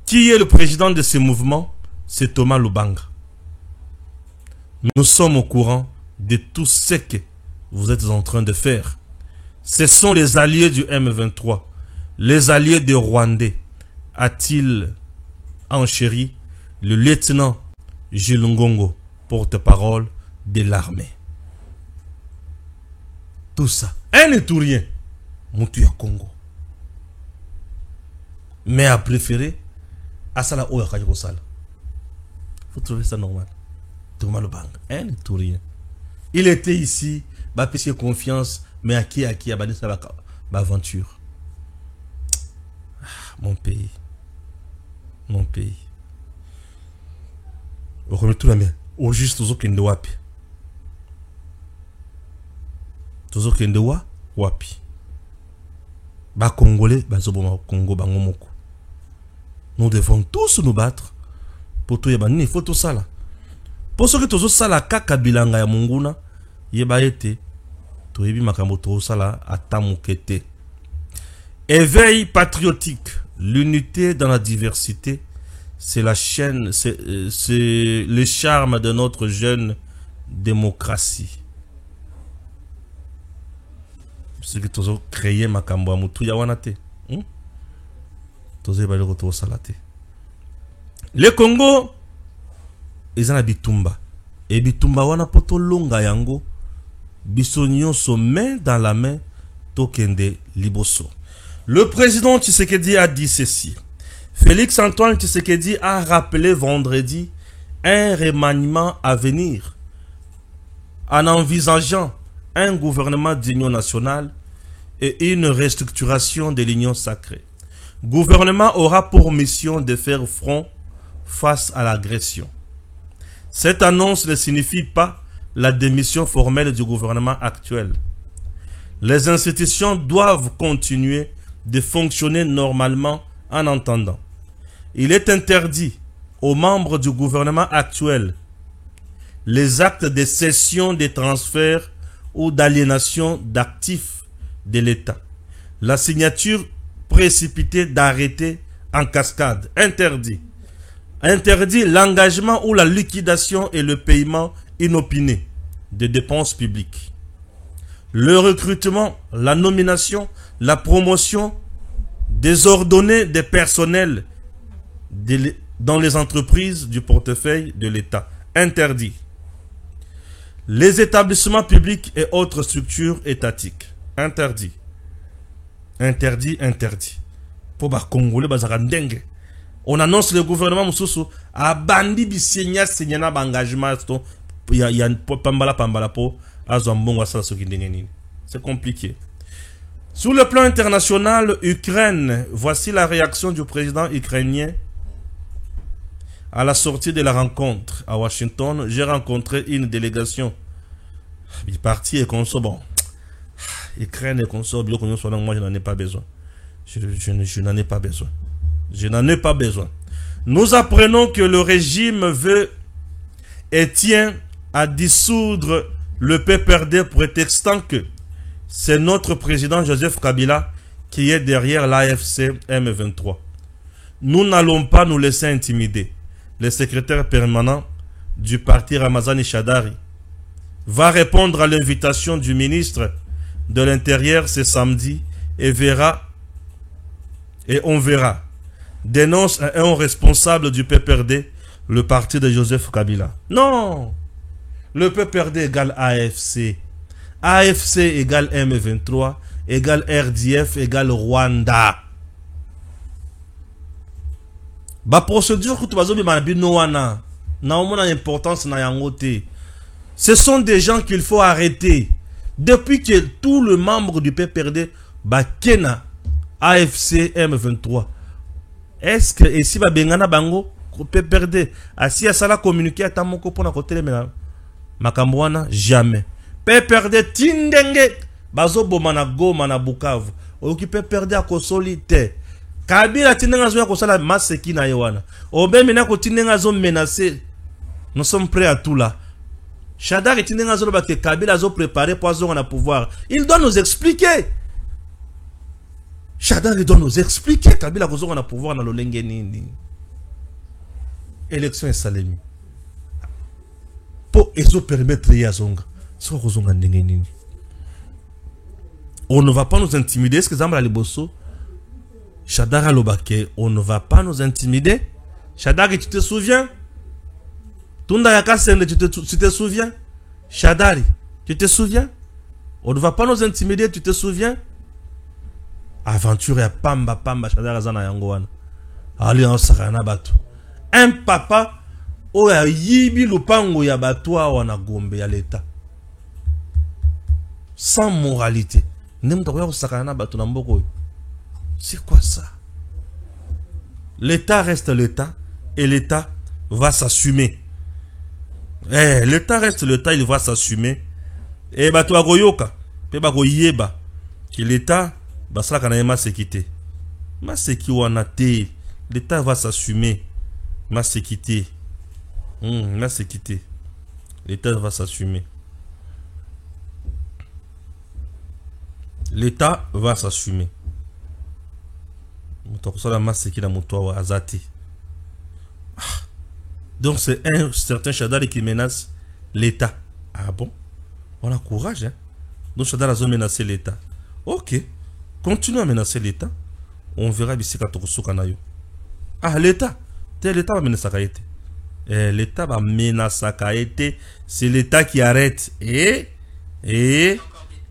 Qui est le président de ce mouvement? C'est Thomas Lubanga. Nous sommes au courant de tout ce que vous êtes en train de faire. Ce sont les alliés du M23, les alliés des Rwandais, a-t-il enchéri le lieutenant Gilles Ngongo, porte-parole de l'armée. Tout ça, un Iturien, Moutou ya Congo, mais a préféré Asala Oya Kajikosala. Vous trouvez ça normal? Thomas Lubanga, un Iturien. Il était ici, bah pêcher confiance, mais à qui a banni ça aventure. Mon pays. Mon pays. On remet tout la main. Au juste aux autres qui ne wapi. Tous autres qui ne wapi. Bah Congolais, bah Zoboma Congo, bah Ngomoko. Nous devons tous nous battre pour tout yabani. Il faut tout ça là. Pour ceux qui tous ça là, kaka bilanga ya munguna, yeba ete. Tout yebi makambo tout ça là, atamukete. Éveil patriotique, l'unité dans la diversité, c'est la chaîne, c'est le charme de notre jeune démocratie. Ce que tu as créé makambo amutu ya wanate. Le Congo, ils ont un bitumba. Et bitumba wana poto longa yango, bisonyon so main dans la main, tokende liboso. Le président Tshisekedi a dit ceci. Félix Antoine Tshisekedi a rappelé vendredi un remaniement à venir en envisageant un gouvernement d'union nationale et une restructuration de l'union sacrée. Gouvernement aura pour mission de faire front face à l'agression. Cette annonce ne signifie pas la démission formelle du gouvernement actuel. Les institutions doivent continuer de fonctionner normalement en attendant. Il est interdit aux membres du gouvernement actuel les actes de cession, de transfert ou d'aliénation d'actifs de l'État. La signature précipitée d'arrêtés en cascade. Interdit. Interdit l'engagement ou la liquidation et le paiement inopiné de dépenses publiques. Le recrutement, la nomination, la promotion désordonnée des personnels dans les entreprises du portefeuille de l'État. Interdit. Les établissements publics et autres structures étatiques. Interdit. Interdit, interdit. Pour les Congolais, on annonce le gouvernement Moussoussou a bandi bisenya senyana bangagement. Il y a pambala po azambongo sa sokindengenini. C'est compliqué. Sur le plan international, Ukraine, voici la réaction du président ukrainien à la sortie de la rencontre à Washington. J'ai rencontré une délégation bipartie et conso. Bon, Ukraine et conso, moi je n'en ai pas besoin. Je n'en ai pas besoin. Je n'en ai pas besoin. Nous apprenons que le régime veut et tient à dissoudre le PPRD prétextant que c'est notre président Joseph Kabila qui est derrière l'AFC M23. Nous n'allons pas nous laisser intimider. Le secrétaire permanent du parti Ramazani Shadari va répondre à l'invitation du ministre de l'Intérieur ce samedi et on verra. Dénonce un responsable du PPRD le parti de Joseph Kabila. Non. Le PPRD égale AFC. AFC égale M23 égale RDF égale Rwanda. Ba procédure que tu vas importance na yangote. Ce sont des gens qu'il faut arrêter. Depuis que tout le membre du PPRD Bakena AFC M23. Est-ce que ici va bengana bango PPRD asi asala communiquer à moko pona côté makambwana jamais. PPRD tindenge bazo bomana Goma na Bukavu. Oki PPRD a konsolite. Kabila tindenga zo kosala maseki na yewana. Obe mena ko tindenga zo menacer. Nous sommes prêts à tout là. Shadar et tindenga zo ba ke Kabila zo préparé pour zo na pouvoir. Il doit nous expliquer. Shadar doit nous expliquer Kabila ko zo na pouvoir na lolenge nini. Élection et salemi. Pour ezo permettre ya zonga. So ko zonga ndenge nini. On ne va pas nous intimider. Est-ce que Zambra Liboso Shadara Lobake, on ne va pas nous intimider. Shadari, tu te souviens? Tunda Yakasende, tu te souviens? Shadari, tu te souviens? On ne va pas nous intimider, tu te souviens? Aventure ya Pamba, Shadara Zana Yangoana. Alliance Sarana Batu. Un papa, oya yibi lupango ya Batua wana Gombe ya l'État. Sans moralité. Nemtoya Sarana Batu Namboko. C'est quoi ça? L'État reste l'État et l'État va s'assumer. L'État reste l'État, il va s'assumer. Et bah toi goyoka, pe ba goyeba que l'État ba sala kana ma sécurité. Ma sécurité wana te, l'État va s'assumer. Ma sécurité. Ma sécurité. L'État va s'assumer. L'État va s'assumer. Donc c'est un certain Shadari qui menace l'État. Ah bon? On a courage, hein? Donc Shadari a menacé l'État. Ok. Continue à menacer l'État. On verra ici quand on Ah, l'État. L'État va menacer Kaïté. L'État va menacer Kaïté. C'est l'État qui arrête.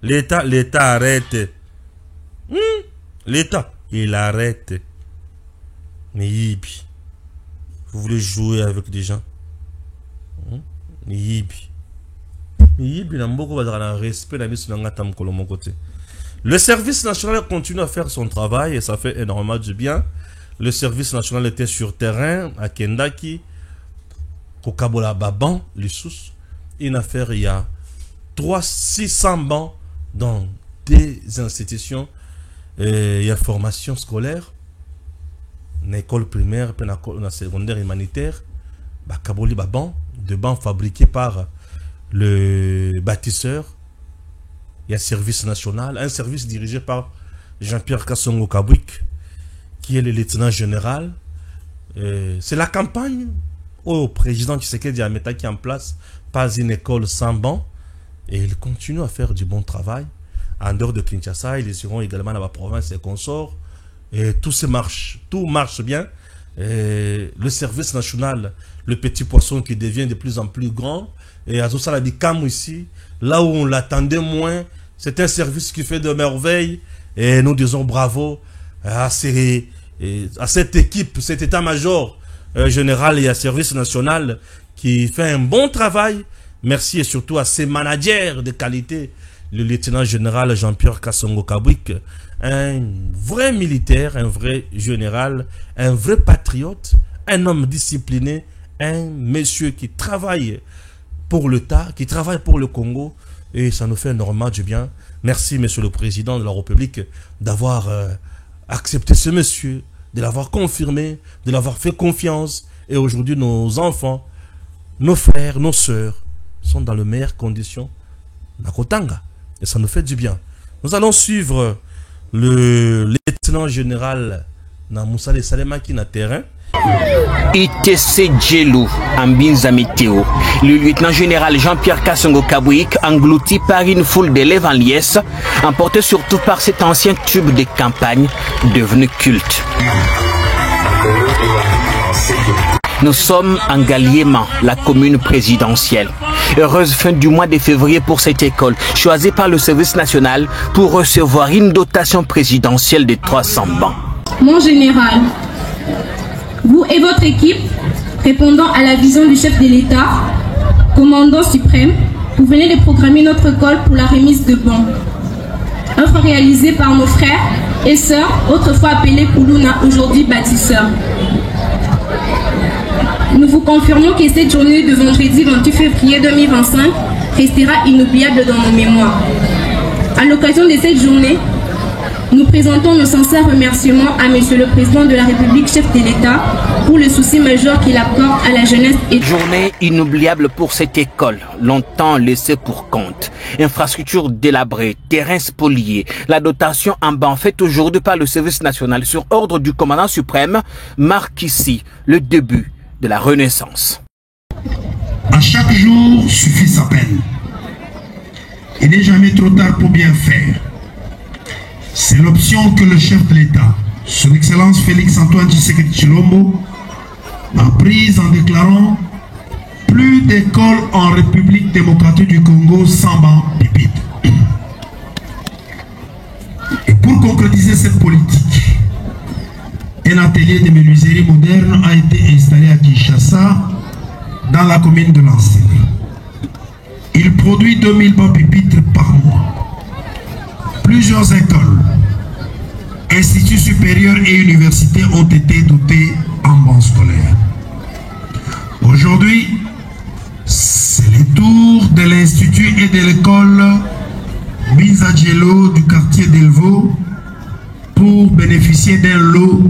L'État arrête. L'État. Il arrête. Mais Yibi, vous voulez jouer avec des gens? Yibi. Yibi n'a beaucoup de respect dans le côté. Le service national continue à faire son travail et ça fait énormément du bien. Le service national était sur terrain à Kendaki, Kokabola Baban, Lissous. Une affaire, il y a 600 bancs dans des institutions. Il y a formation scolaire, une école primaire, une secondaire humanitaire, Kaboli Baban, de bancs fabriqués par le bâtisseur. Il y a service national, un service dirigé par Jean-Pierre Kassongo Kabwik, qui est le lieutenant général. C'est la campagne au président Tshisekedi Ameta qui est en place, pas une école sans bancs, et il continue à faire du bon travail. En dehors de Kinshasa, ils iront également dans la province et consorts. Et tout marche bien. Et le service national, le petit poisson qui devient de plus en plus grand. Et à Zosalabikam ici, là où on l'attendait moins, c'est un service qui fait de merveilles. Et nous disons bravo à cette équipe, cet état-major général et à service national qui fait un bon travail. Merci et surtout à ces managers de qualité. Le lieutenant général Jean-Pierre Kassongo Kabwik, un vrai militaire, un vrai général, un vrai patriote, un homme discipliné, un monsieur qui travaille pour l'État, qui travaille pour le Congo, et ça nous fait énormément du bien. Merci, monsieur le président de la République, d'avoir accepté ce monsieur, de l'avoir confirmé, de l'avoir fait confiance, et aujourd'hui nos enfants, nos frères, nos sœurs sont dans les meilleures conditions. Nakotanga. Et ça nous fait du bien. Nous allons suivre le lieutenant général Moussale Salema qui est na terrain. ITC Djelou, Ambinza Météo. Le lieutenant général Jean-Pierre Kassongo Kabwik, englouti par une foule d'élèves en liesse, emporté surtout par cet ancien tube de campagne devenu culte. Nous sommes en Galiema, la commune présidentielle. Heureuse fin du mois de février pour cette école, choisie par le service national pour recevoir une dotation présidentielle de 300 bancs. Mon général, vous et votre équipe, répondant à la vision du chef de l'État, commandant suprême, vous venez de programmer notre école pour la remise de bons. Œuvre réalisée par nos frères et sœurs, autrefois appelés Koulouna, aujourd'hui bâtisseurs. Nous vous confirmons que cette journée de vendredi 28 février 2025 restera inoubliable dans nos mémoires. À l'occasion de cette journée, nous présentons nos sincères remerciements à Monsieur le Président de la République, chef de l'État, pour le souci majeur qu'il accorde à la jeunesse. Journée inoubliable pour cette école, longtemps laissée pour compte. Infrastructures délabrées, terrains spoliés, la dotation en banc faite aujourd'hui par le service national sur ordre du commandant suprême marque ici le début de la renaissance. À chaque jour suffit sa peine. Il n'est jamais trop tard pour bien faire. C'est l'option que le chef de l'État, son Excellence Félix Antoine Tshisekedi Tshilombo, a prise en déclarant plus d'écoles en République démocratique du Congo sans banc pupitre. Et pour concrétiser cette politique, un atelier de menuiserie moderne a été installé à Kinshasa, dans la commune de Lancé. Il produit 2000 bancs pupitres par mois. Plusieurs écoles, instituts supérieurs et universités ont été dotées en bancs scolaires. Aujourd'hui, c'est le tour de l'institut et de l'école Binzadjelo du quartier d'Elvo pour bénéficier d'un lot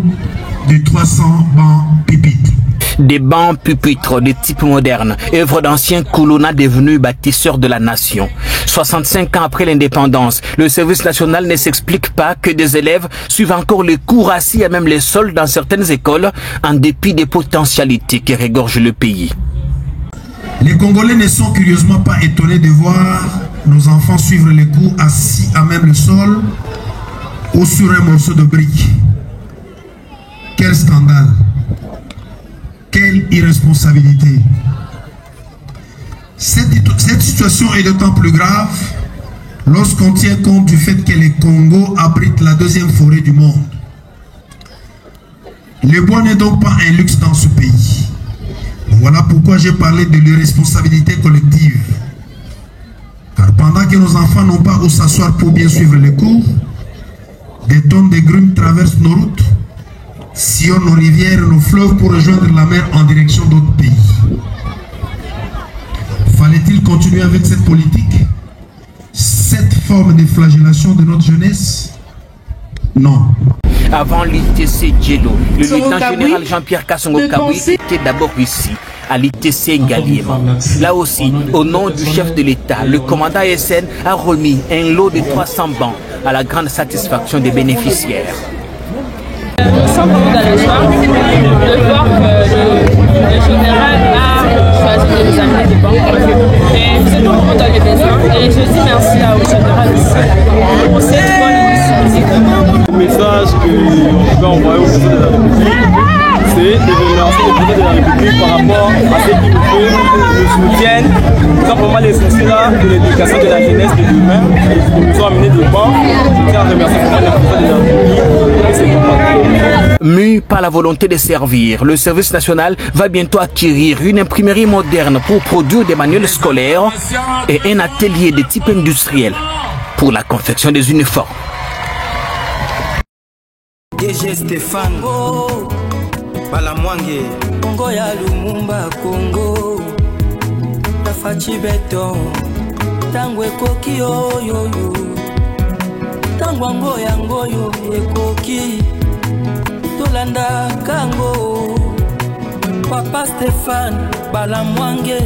de 300 bancs pupitres. Des bancs pupitres de type moderne, œuvre d'anciens Koulouna devenus bâtisseurs de la nation. 65 ans après l'indépendance, le service national ne s'explique pas que des élèves suivent encore les cours assis et même les sols dans certaines écoles, en dépit des potentialités qui régorgent le pays. Les Congolais ne sont curieusement pas étonnés de voir nos enfants suivre les cours assis à même le sol ou sur un morceau de brique. Quel scandale! Quelle irresponsabilité! Cette situation est d'autant plus grave lorsqu'on tient compte du fait que le Congo abrite la deuxième forêt du monde. Le bois n'est donc pas un luxe dans ce pays. Voilà pourquoi j'ai parlé de l'irresponsabilité collective. Car pendant que nos enfants n'ont pas où s'asseoir pour bien suivre les cours, des tonnes de grumes traversent nos routes, sillonnent nos rivières et nos fleuves pour rejoindre la mer en direction d'autres pays. Fallait-il continuer avec cette politique? Cette forme de flagellation de notre jeunesse? Non. Avant l'ITC Djelo, le lieutenant-général Jean-Pierre Kasongo Kabouik était d'abord ici, à l'ITC Galiema. Là aussi, au nom du chef de l'État, le commandant SN a remis un lot de 300 bancs à la grande satisfaction des bénéficiaires. Nous sommes vraiment dans la joie de voir que le général a choisi de nous amener des banques. Et nous étions vraiment dans les besoins. Et je dis merci au général ici pour cette bonne initiative. Le message qu'on peut envoyer au président de la République, c'est de remercier le président de la République par rapport à ce qu'il nous soutiennent. Nous avons vraiment les là de l'éducation de la jeunesse de demain. Ils nous ont amené des banques. Je tiens à remercier le président de la République. Mu par la volonté de servir, le service national va bientôt acquérir une imprimerie moderne pour produire des manuels scolaires et un atelier de type industriel pour la confection des uniformes. DG Stéphane Balamwange Congo ya Lumumba Congo Tafachi Beton Tango ekoki yo Tango ngoyo ekoki Tolanda kango Papa Stéphane Balamwange